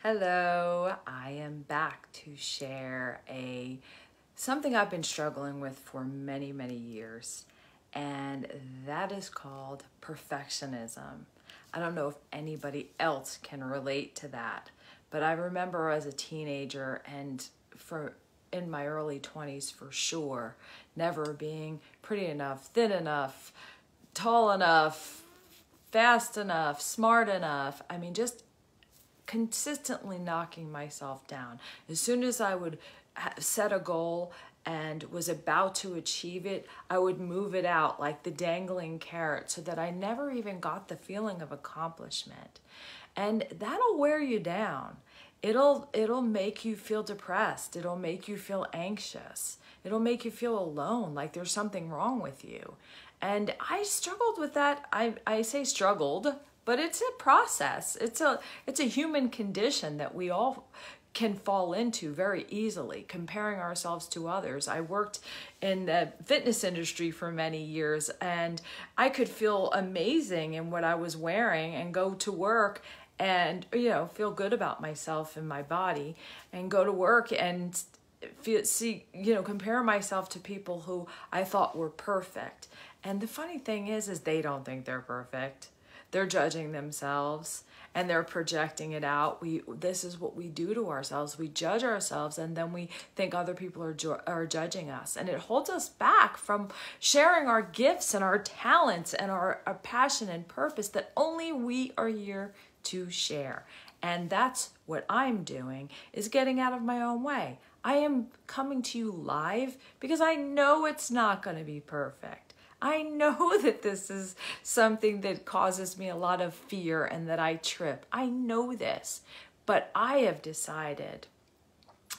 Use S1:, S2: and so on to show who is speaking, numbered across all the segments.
S1: Hello, I am back to share something I've been struggling with for many years, and that is called perfectionism. I don't know if anybody else can relate to that, but I remember as a teenager and for in my early 20s for sure, never being pretty enough, thin enough, tall enough, fast enough, smart enough. I mean, just consistently knocking myself down. As soon as I would set a goal and was about to achieve it, I would move it out like the dangling carrot so that I never even got the feeling of accomplishment. And that'll wear you down. It'll make you feel depressed. It'll make you feel anxious. It'll make you feel alone, like there's something wrong with you. And I struggled with that. I say struggled, but it's a process. It's a human condition that we all can fall into very easily, comparing ourselves to others. I worked in the fitness industry for many years, and I could feel amazing in what I was wearing and go to work and feel good about myself and my body, and go to work and compare myself to people who I thought were perfect. And the funny thing is they don't think they're perfect. They're judging themselves and they're projecting it out. This is what we do to ourselves. We judge ourselves, and then we think other people are judging us. And it holds us back from sharing our gifts and our talents and our passion and purpose that only we are here to share. And that's what I'm doing, is getting out of my own way. I am coming to you live because I know it's not going to be perfect. I know that this is something that causes me a lot of fear and that I trip. I know this, but I have decided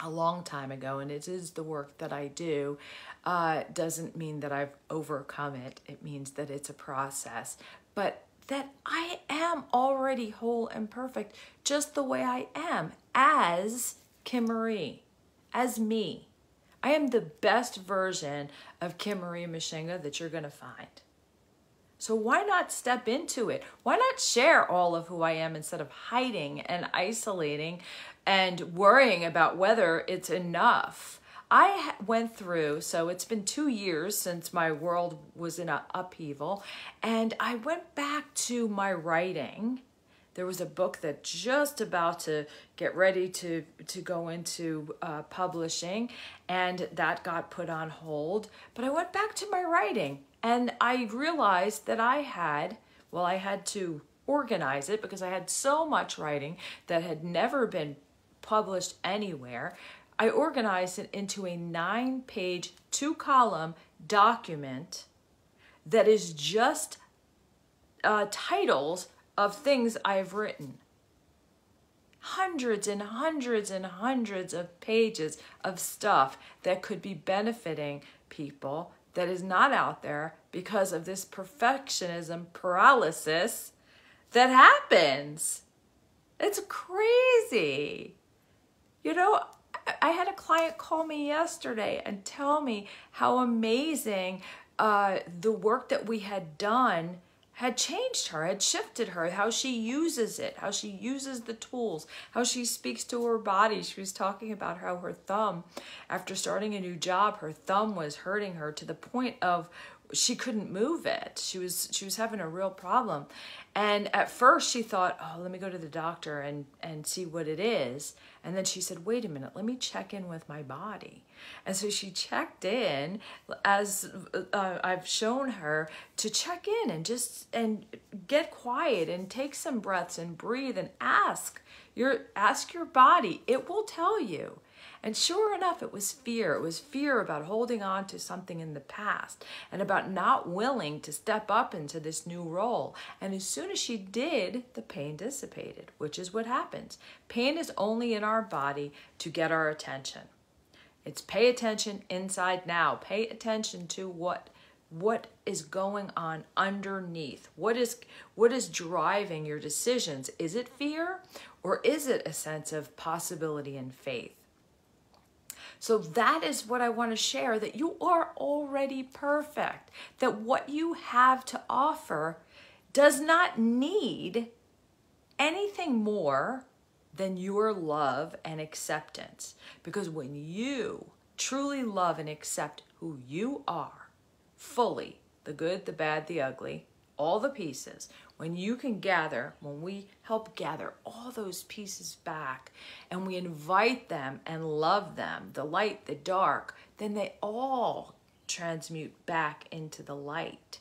S1: a long time ago, and it is the work that I do, doesn't mean that I've overcome it. It means that it's a process, but that I am already whole and perfect just the way I am as Kim Marie, as me. I am the best version of Kim Marie Mashinga that you're going to find. So why not step into it? Why not share all of who I am instead of hiding and isolating and worrying about whether it's enough? I went through, so it's been 2 years since my world was in an upheaval, and I went back to my writing. There was a book that just about to get ready to go into publishing, and that got put on hold. But I went back to my writing, and I realized that I had to organize it because I had so much writing that had never been published anywhere. I organized it into a 9-page, 2-column document that is just titles of things I've written. Hundreds and hundreds and hundreds of pages of stuff that could be benefiting people that is not out there because of this perfectionism paralysis that happens. It's crazy. I had a client call me yesterday and tell me how amazing the work that we had done had changed her, had shifted her, how she uses it, how she uses the tools, how she speaks to her body. She was talking about how her thumb, after starting a new job, her thumb was hurting her to the point of she couldn't move it. She was having a real problem. And at first she thought, oh, let me go to the doctor and see what it is. And then she said, wait a minute, let me check in with my body. And so she checked in, as I've shown her, to check in and get quiet and take some breaths and breathe and ask your body. It will tell you. And sure enough, it was fear. It was fear about holding on to something in the past and about not willing to step up into this new role. And as soon as she did, the pain dissipated, which is what happens. Pain is only in our body to get our attention. It's pay attention inside now. Pay attention to what is going on underneath. What is driving your decisions? Is it fear, or is it a sense of possibility and faith? So that is what I want to share, that you are already perfect, that what you have to offer does not need anything more than your love and acceptance. Because when you truly love and accept who you are fully, the good, the bad, the ugly, all the pieces, when we help gather all those pieces back and we invite them and love them, the light, the dark, then they all transmute back into the light.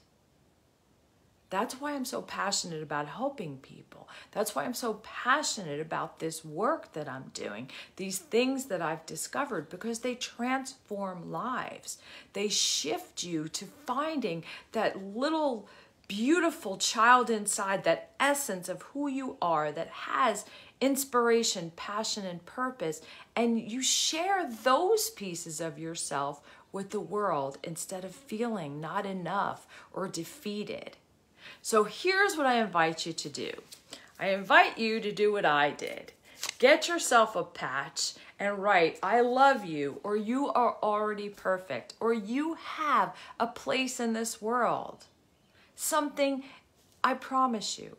S1: That's why I'm so passionate about helping people. That's why I'm so passionate about this work that I'm doing, these things that I've discovered, because they transform lives. They shift you to finding that little beautiful child inside, that essence of who you are that has inspiration, passion, and purpose. And you share those pieces of yourself with the world instead of feeling not enough or defeated. So here's what I invite you to do. I invite you to do what I did. Get yourself a patch and write, I love you, or you are already perfect, or you have a place in this world. Something, I promise you,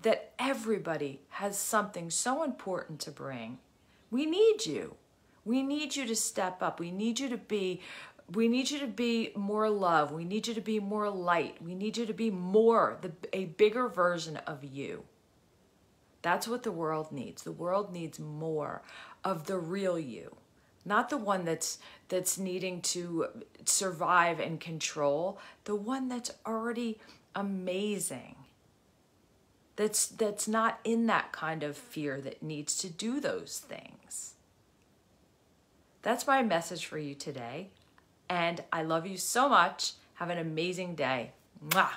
S1: that everybody has something so important to bring. We need you. We need you to step up. We need you to be more love. We need you to be more light. We need you to be a bigger version of you. That's what the world needs. The world needs more of the real you, not the one that's needing to survive and control, the one that's already amazing. That's not in that kind of fear that needs to do those things. That's my message for you today. And I love you so much. Have an amazing day. Mwah!